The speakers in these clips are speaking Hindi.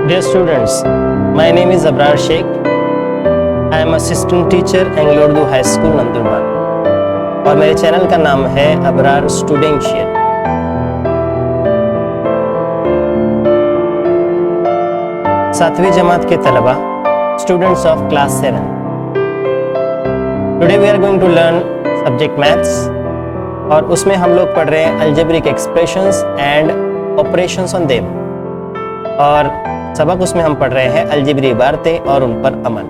Dear students, my name is Abrar Sheikh. I am assistant teacher Anglo Urdu High School Nandurbar और मेरे चैनल का नाम है अबरार स्टूडेंशियल। सातवीं जमात के तलबा, students of class 7। Today we are going to learn subject maths और उसमें हम लोग पढ़ रहे हैं algebraic expressions and operations on them, और सबक उसमें हम पढ़ रहे हैं अलजेब्री इबारतें और उन पर अमल।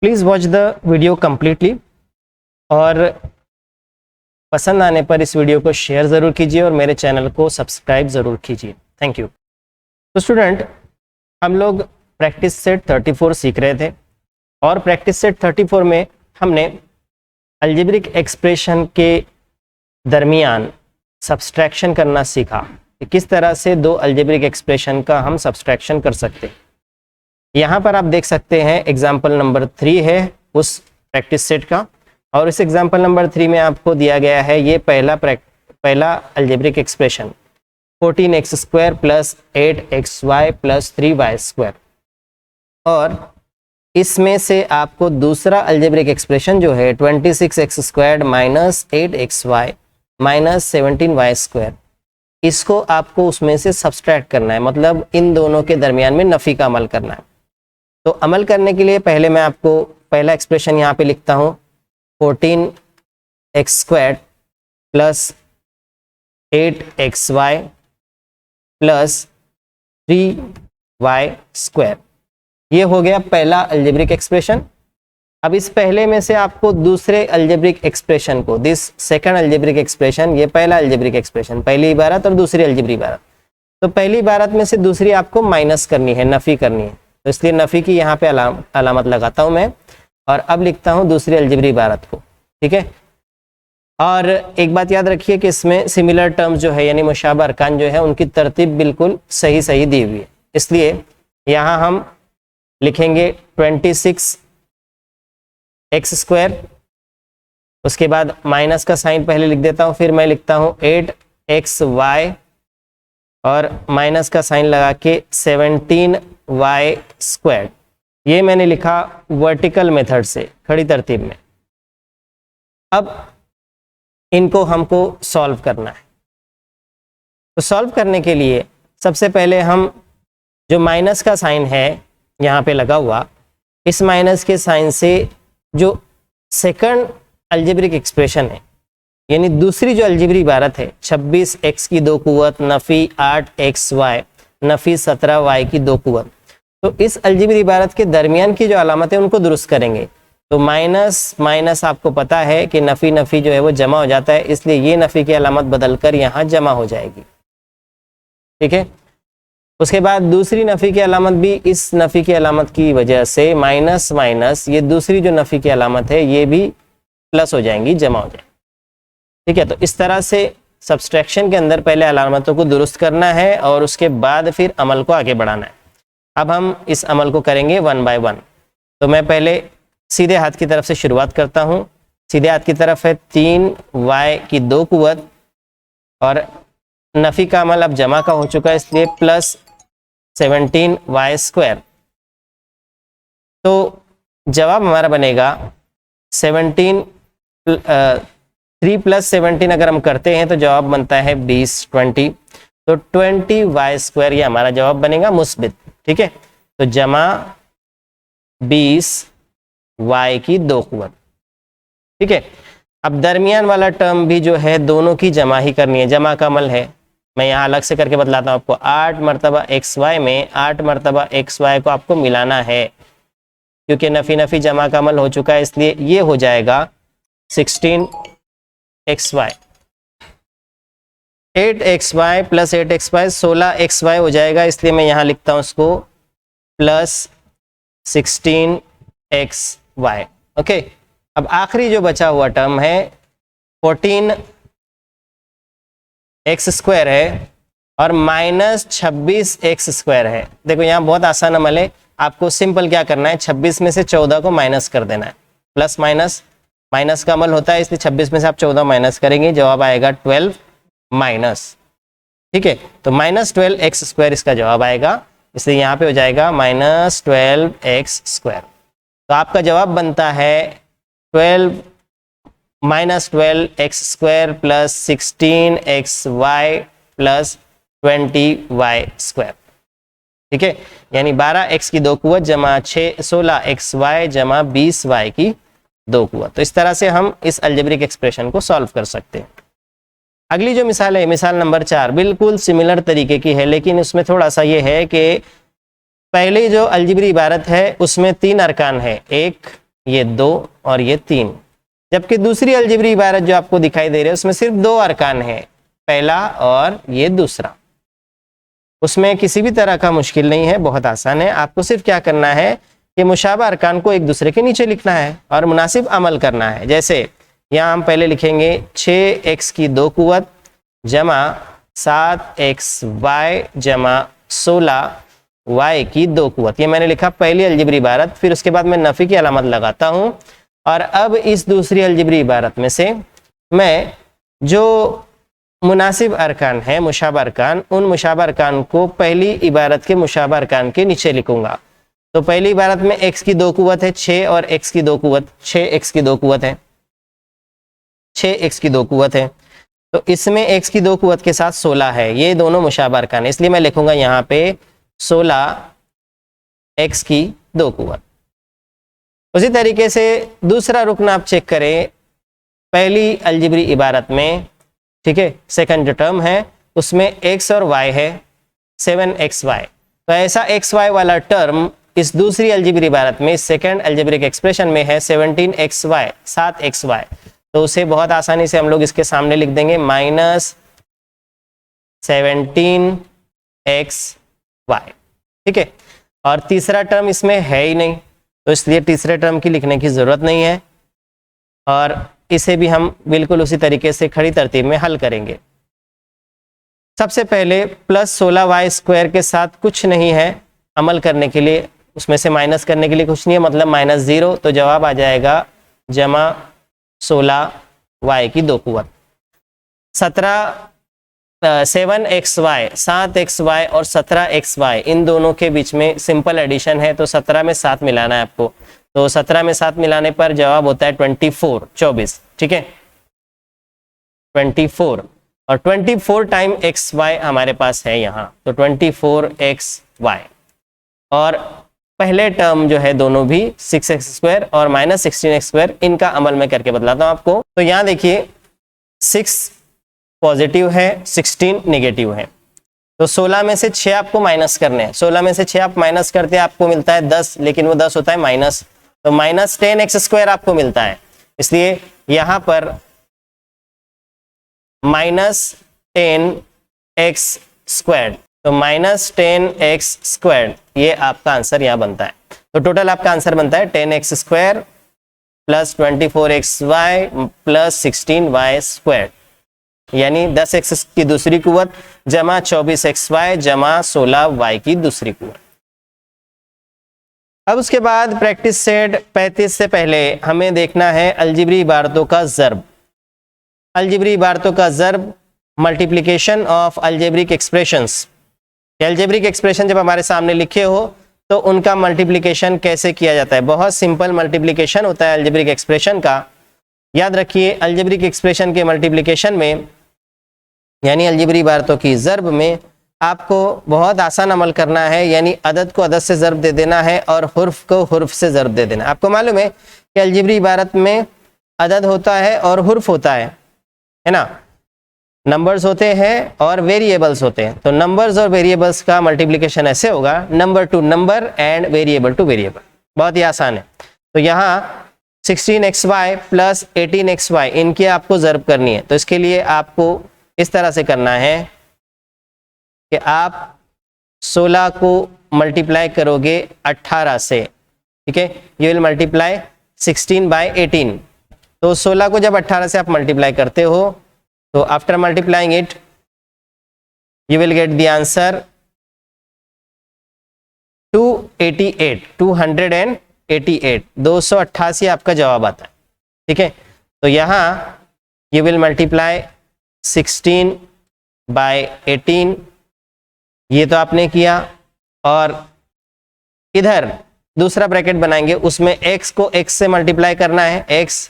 Please watch the video completely और पसंद आने पर इस वीडियो को शेयर ज़रूर कीजिए और मेरे चैनल को सब्सक्राइब ज़रूर कीजिए। Thank you. तो स्टूडेंट, हम लोग प्रैक्टिस सेट 34 सीख रहे थे और प्रैक्टिस सेट 34 में हमने अलजेब्रिक एक्सप्रेशन के दरमियान सब्सट्रैक्शन करना सीखा कि किस तरह से दो अलजेब्रिक एक्सप्रेशन का हम सब्सट्रैक्शन कर सकते हैं। यहाँ पर आप देख सकते हैं एग्जाम्पल नंबर 3 है उस प्रैक्टिस सेट का, और इस एग्जाम्पल नंबर 3 में आपको दिया गया है ये पहला algebraic expression 14x² plus 8xy plus 3y², और इसमें से आपको दूसरा अलजेब्रिक एक्सप्रेशन जो है 26x² minus 8xy minus 17y², इसको आपको उसमें से सब्सट्रैक्ट करना है, मतलब इन दोनों के दरमियान में नफ़ी का अमल करना है। तो अमल करने के लिए पहले मैं आपको पहला एक्सप्रेशन यहाँ पे लिखता हूँ 14x² plus 8xy plus 3y²। ये हो गया पहला अलजेब्रिक एक्सप्रेशन। अब इस पहले में से आपको दूसरे अलजेब्रिक एक्सप्रेशन को, दिस सेकंड अलजेब्रिक एक्सप्रेशन, ये पहला अलजेब्रिक एक्सप्रेशन, पहली इबारत और दूसरी अलजेब्रिक इबारत, तो पहली इबारत में से दूसरी आपको माइनस करनी है, नफ़ी करनी है, तो इसलिए नफ़ी की यहाँ पे अलामत लगाता हूँ मैं, और अब लिखता हूँ दूसरी अलजेब्रिक इबारत को। ठीक है, और एक बात याद रखिए कि इसमें सिमिलर टर्म्स जो है यानी मुशाबह अरकान जो है उनकी तरतीब बिल्कुल सही दी हुई है, इसलिए यहाँ हम लिखेंगे 26x², उसके बाद माइनस का साइन पहले लिख देता हूँ, फिर मैं लिखता हूँ 8xy और माइनस का साइन लगा के 17y²। ये मैंने लिखा वर्टिकल मेथड से, खड़ी तरतीब में। अब इनको हमको सॉल्व करना है, तो सॉल्व करने के लिए सबसे पहले हम जो माइनस का साइन है यहाँ पे लगा हुआ, इस माइनस के साइन से जो सेकंड अलजेब्रिक एक्सप्रेशन है यानी दूसरी जो अलजेब्रिक इबारत है 26x की 2 कुव्वत नफ़ी 8xy नफ़ी 17y की 2 कुव्वत, तो इस अलजेब्रिक इबारत के दरमियान की जो अलामत है उनको दुरुस्त करेंगे। तो माइनस माइनस आपको पता है कि नफ़ी जो है वो जमा हो जाता है, इसलिए ये नफ़ी की अलामत बदलकर यहाँ जमा हो जाएगी। ठीक है, उसके बाद दूसरी नफ़ी की अलामत भी इस नफ़ी की अलामत की वजह से माइनस माइनस ये दूसरी जो नफ़ी की अलामत है ये भी प्लस हो जाएंगी, जमा हो जाएंगी। ठीक है, तो इस तरह से सब्सट्रैक्शन के अंदर पहले अलामतों को दुरुस्त करना है और उसके बाद फिर अमल को आगे बढ़ाना है। अब हम इस अमल को करेंगे 1 बाय 1। तो मैं पहले सीधे हाथ की तरफ से शुरुआत करता हूँ। सीधे हाथ की तरफ है 3y की 2 कुव्वत और नफ़ी का अमल अब जमा का हो चुका है, इसलिए प्लस 17y²। तो जवाब हमारा बनेगा 3 प्लस 17 अगर हम करते हैं तो जवाब बनता है 20। तो 20y², ये हमारा जवाब बनेगा मुस्बित। ठीक है, तो जमा 20y की 2 कुव्वत। ठीक है, अब दरमियान वाला टर्म भी जो है दोनों की जमा ही करनी है, जमा का अमल है। मैं यहाँ अलग से करके बतलाता हूँ आपको। 8 मरतबा xy में 8 मरतबा xy को आपको मिलाना है, क्योंकि नफ़ी जमा का अमल हो चुका है, इसलिए ये हो जाएगा 16xy। 8xy plus 8xy 16xy हो जाएगा, इसलिए मैं यहाँ लिखता हूँ उसको प्लस 16xy। ओके, अब आखिरी जो बचा हुआ टर्म है 14x² है और माइनस 26x² है। देखो यहाँ बहुत आसान अमल है, आपको सिंपल क्या करना है, 26 में से 14 को माइनस कर देना है। प्लस माइनस माइनस का अमल होता है, इसलिए 26 में से आप 14 माइनस करेंगे, जवाब आएगा 12 माइनस ठीक है, तो -12x² इसका जवाब आएगा, इसलिए यहाँ पे हो जाएगा -12x²। तो आपका जवाब बनता है 12 प्लस 16xy प्लस 20y²। ठीक है, यानी 12x की 2 कुवत जमा 16xy जमा 20y की 2 कुवत। तो इस तरह से हम इस अलजेब्रिक एक्सप्रेशन को सॉल्व कर सकते हैं। अगली जो मिसाल है, मिसाल नंबर 4, बिल्कुल सिमिलर तरीके की है, लेकिन उसमें थोड़ा सा ये है कि पहली जो अलजेब्रिक इबारत है उसमें 3 अरकान है, 1, ये 2 और ये 3, जबकि दूसरी अलजेब्रिक इबारत जो आपको दिखाई दे रही है उसमें सिर्फ 2 अरकान है, पहला और ये दूसरा। उसमें किसी भी तरह का मुश्किल नहीं है, बहुत आसान है। आपको सिर्फ क्या करना है कि मुशाबा अरकान को एक दूसरे के नीचे लिखना है और मुनासिब अमल करना है। जैसे यहाँ हम पहले लिखेंगे 6x की 2 कुवत जमा 7xy जमा 16y की 2 कुवत। ये मैंने लिखा पहली अलजेब्रिक इबारत, फिर उसके बाद मैं नफ़ी की अलामत लगाता हूँ और अब इस दूसरी अलजेब्रिक इबारत में से मैं जो मुनासिब अरकान है, मुशाबा अरकान, उन मुशाबा अरकान को पहली इबारत के मुशाबा अरकान के नीचे लिखूंगा। तो पहली इबारत में x की 2 कुवत है 6 और x की 2 कुवत 6x की 2 कुवत है, 6x की 2 कुवत है, तो इसमें x की 2 कुवत के साथ 16 है, ये दोनों मुशाबा अरकान है, इसलिए मैं लिखूंगा यहाँ पे 16x की 2 कुवत। उसी तरीके से दूसरा रुकन आप चेक करें, पहली अलजेब्रिक इबारत में, ठीक है, सेकंड जो टर्म है उसमें x और y है 7xy, तो ऐसा xy वाला टर्म इस दूसरी अलजेब्रिक इबारत में, इस सेकंड अलजेब्रिक एक्सप्रेशन में है 17xy 7xy, तो उसे बहुत आसानी से हम लोग इसके सामने लिख देंगे -17xy। ठीक है, और तीसरा टर्म इसमें है ही नहीं, तो इसलिए तीसरे टर्म की लिखने की जरूरत नहीं है और इसे भी हम बिल्कुल उसी तरीके से खड़ी तरतीब में हल करेंगे। सबसे पहले +16y² के साथ कुछ नहीं है अमल करने के लिए, उसमें से माइनस करने के लिए कुछ नहीं है, मतलब -0, तो जवाब आ जाएगा जमा 16y की 2 कुवत। 7xy और 17xy इन दोनों के बीच में सिंपल एडिशन है, तो 17 में 7 मिलाना है आपको, तो 17 में 7 मिलाने पर जवाब होता है 24। ठीक है, 24 और 24 टाइम xy हमारे पास है यहाँ, तो 24xy। और पहले टर्म जो है दोनों भी 6x² और -16x², इनका अमल मैं करके बतलाता हूँ आपको। तो यहाँ देखिए 6 पॉजिटिव है 16 नेगेटिव है, तो 16 में से 6 आपको माइनस करने हैं, 16 में से 6 आप माइनस करते हैं आपको मिलता है 10, लेकिन वो 10 होता है माइनस, तो -10x² आपको मिलता है, इसलिए यहाँ पर -10x², तो -10x², ये आपका आंसर यहाँ बनता है। तो टोटल आपका आंसर बनता है 10x² plus 24xy plus 16y², यानी 10x की दूसरी कुवत जमा 24xy जमा 16y की दूसरी कुवत। अब उसके बाद प्रैक्टिस सेट 35 से पहले हमें देखना है अलजेब्रिक इबारतों का ज़र्ब। अलजेब्रिक इबारतों का ज़र्ब, multiplication of algebraic expressions. Algebraic expression जब हमारे सामने लिखे हो तो उनका मल्टीप्लिकेशन कैसे किया जाता है। बहुत सिंपल मल्टीप्लिकेशन होता है अलजेब्रिक एक्सप्रेशन का। याद रखिए, अलजेब्रिक एक्सप्रेशन के मल्टीप्लिकेशन में यानी अलजेब्रिक इबारतों की ज़र्ब में आपको बहुत आसान अमल करना है, यानी अदद को अदद से ज़र्ब दे देना है और हुर्फ को हुर्फ से ज़र्ब दे देना है। आपको मालूम है कि अलजेब्रिक इबारत में अदद होता है और हुर्फ होता है ना, नंबर्स होते हैं और वेरिएबल्स होते हैं। तो नंबर्स और वेरिएबल्स का मल्टीप्लिकेशन ऐसे होगा, number two number and variable two variable. बहुत ही आसान है। तो यहाँ 16xy प्लस 18xy इनकी आपको ज़र्ब करनी है, तो इसके लिए आपको इस तरह से करना है कि आप 16 को मल्टीप्लाई करोगे 18 से, ठीक है, यू विल मल्टीप्लाई 16/18। तो 16 को जब 18 से आप मल्टीप्लाई करते हो तो after multiplying it you will get the answer 288, 288 आपका जवाब आता है। ठीक है, तो यहाँ यू विल मल्टीप्लाई 16 बाय 18, ये तो आपने किया। और इधर दूसरा ब्रैकेट बनाएंगे, उसमें x को x से मल्टीप्लाई करना है, x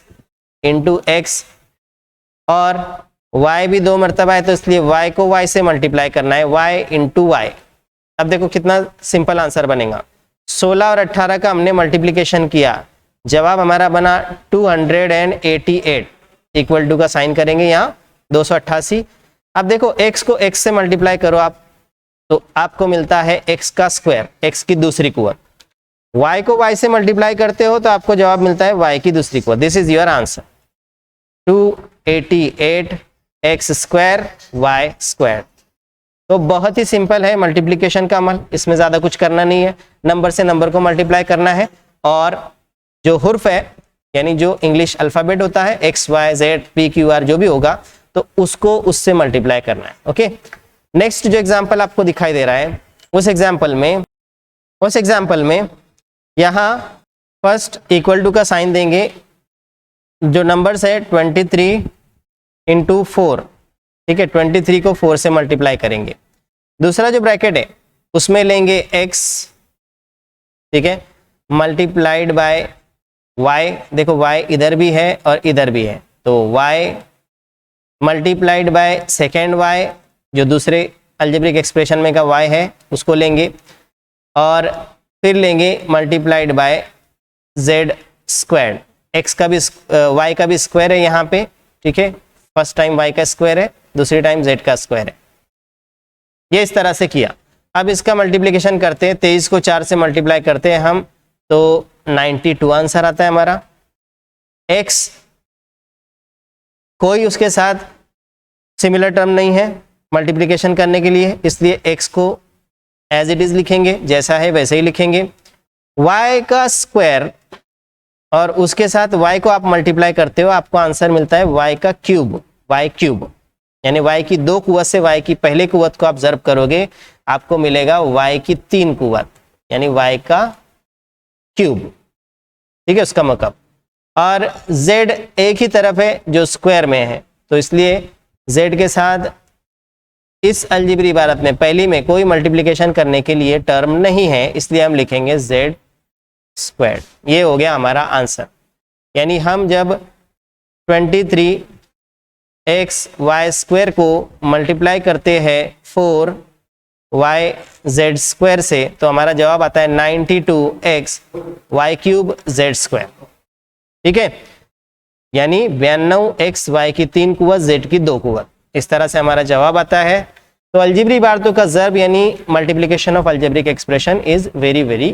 इंटू एक्स, और y भी 2 मरतबा है तो इसलिए y को y से मल्टीप्लाई करना है, y इंटू वाई। अब देखो कितना सिंपल आंसर बनेगा। 16 और 18 का हमने मल्टीप्लिकेशन किया, जवाब हमारा बना 288, इक्वल टू का साइन करेंगे यहाँ 288। अब देखो x को x से मल्टीप्लाई करो आप, तो आपको मिलता है x का स्क्वायर, x की दूसरी कुवत। y को y से मल्टीप्लाई करते हो तो आपको जवाब मिलता है y की दूसरी कुवत। This is your answer, 288 x square y square. तो बहुत ही सिंपल है मल्टीप्लिकेशन का अमल, इसमें ज़्यादा कुछ करना नहीं है, नंबर से नंबर को मल्टीप्लाई करना है, और जो हुर्फ है यानी जो इंग्लिश अल्फ़ाबेट होता है x y z p q r जो भी होगा तो उसको उससे मल्टीप्लाई करना है। ओके, नेक्स्ट जो एग्जाम्पल आपको दिखाई दे रहा है उस एग्जाम्पल में यहाँ फर्स्ट इक्वल टू का साइन देंगे, जो नंबर्स है 23 इंटू 4, ठीक है, 23 को 4 से मल्टीप्लाई करेंगे। दूसरा जो ब्रैकेट है उसमें लेंगे x, ठीक है, मल्टीप्लाइड बाय y। देखो y इधर भी है और इधर भी है, तो y multiplied by second y, जो दूसरे अलजेब्रिक एक्सप्रेशन में का y है उसको लेंगे, और फिर लेंगे multiplied by z square. x का भी y का भी स्क्वायर है यहाँ पे, ठीक है, फर्स्ट टाइम y का स्क्वायर है, दूसरी टाइम z का स्क्वायर है। ये इस तरह से किया। अब इसका मल्टीप्लिकेशन करते हैं, 23 को 4 से मल्टीप्लाई करते हैं हम, तो 92 आंसर आता है हमारा। x कोई उसके साथ सिमिलर टर्म नहीं है मल्टीप्लिकेशन करने के लिए, इसलिए x को एज इट इज लिखेंगे, जैसा है वैसे ही लिखेंगे। y का स्क्वायर और उसके साथ y को आप मल्टीप्लाई करते हो, आपको आंसर मिलता है y का क्यूब, y क्यूब, यानी y की 2 कुवत से y की पहले कुवत को आप ज़र्ब करोगे, आपको मिलेगा y की 3 कुवत, यानी y का क्यूब, ठीक है, उसका मकब। और z एक ही तरफ है जो स्क्वायर में है, तो इसलिए z के साथ इस अलजेब्रिक इबारत में पहली में कोई मल्टीप्लिकेशन करने के लिए टर्म नहीं है, इसलिए हम लिखेंगे z स्क्वायर। ये हो गया हमारा आंसर। यानी हम जब 23 x y स्क्वायर को मल्टीप्लाई करते हैं 4 y z स्क्वायर से, तो हमारा जवाब आता है 92 x y cube z square, ठीक है, यानी 92 x y की 3 कुवत z की 2 कुवत। इस तरह से हमारा जवाब आता है। तो अलजेब्रिक इबारतों का ज़र्ब यानी multiplication of algebraic expression is very very